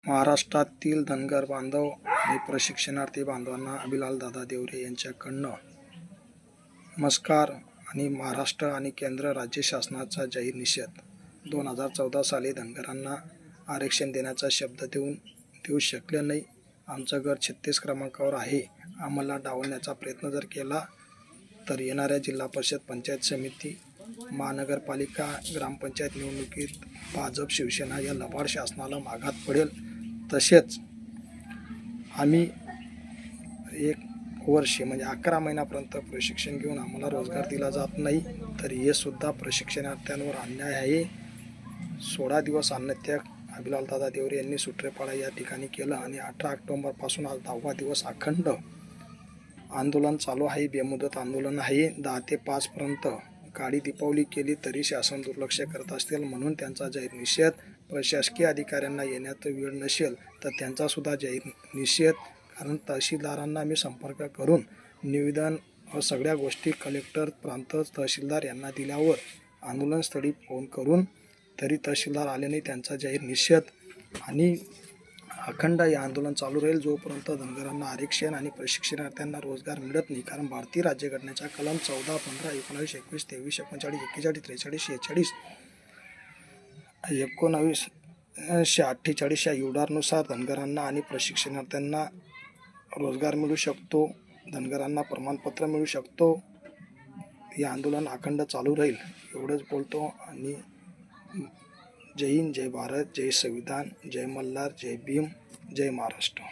महाराष्ट्रातील धनगर बांधव आणि प्रशिक्षणार्थी बांधवांना अभिलाल दादा देवरे यांच्याकडनं नमस्कार आणि महाराष्ट्र आणि केंद्र राज्य शासनाचा जाहीर निषेध. 2014 साली धनगरांना आरक्षण देण्याचा शब्द देऊ शकले नाही. आमचं घर 36 क्रमांकावर आहे. आम्हाला डावलण्याचा प्रयत्न जर केला तर येणाऱ्या जिल्हा परिषद, पंचायत समिती, महानगरपालिका, ग्रामपंचायत निवडणुकीत भाजप शिवसेना या लबाड शासनाला माघात पडेल. तसेच आम्ही 1 वर्ष म्हणजे 11 महिन्यापर्यंत प्रशिक्षण घेऊन आम्हाला रोजगार दिला जात नाही, तर हे सुद्धा प्रशिक्षणार्थ्यांवर अन्याय आहे. 16 दिवस अन्नत्याग अभिलाल दादा देवरे यांनी सुट्रेपाडा या ठिकाणी केलं आणि 18 ऑक्टोबरपासून आज 10वा दिवस अखंड आंदोलन चालू आहे. बेमुदत आंदोलन आहे. 10 ते 5 पर्यंत काळी दीपावली केली तरी शासन दुर्लक्ष करत असतील, म्हणून त्यांचा जाहीर निषेध. प्रशासकीय अधिकाऱ्यांना येण्यात वेळ नसेल तर त्यांचा सुद्धा जाहीर निषेध. कारण तहसीलदारांना मी संपर्क करून निवेदन व सगळ्या गोष्टी कलेक्टर, प्रांत तहसीलदार यांना दिल्यावर आंदोलनस्थळी फोन करून तरी तहसीलदार आले नाही. त्यांचा जाहीर निषेध आणि अखंड हे आंदोलन चालू राहील जोपर्यंत धनगरांना आरक्षण आणि प्रशिक्षणार्थ्यांना रोजगार मिळत नाही. कारण भारतीय राज्यघटनेच्या कलम 14, 15, 19, 21, 23, 39, 41, 43, 46, 19, 48 या युडारनुसार धनगरांना आणि प्रशिक्षणार्थ्यांना रोजगार मिळू शकतो, धनगरांना प्रमाणपत्र मिळू शकतो. हे आंदोलन अखंड चालू राहील एवढंच बोलतो. आणि जय हिंद, जय भारत, जय संविधान, जय मल्हार, जय भीम, जय महाराष्ट्र.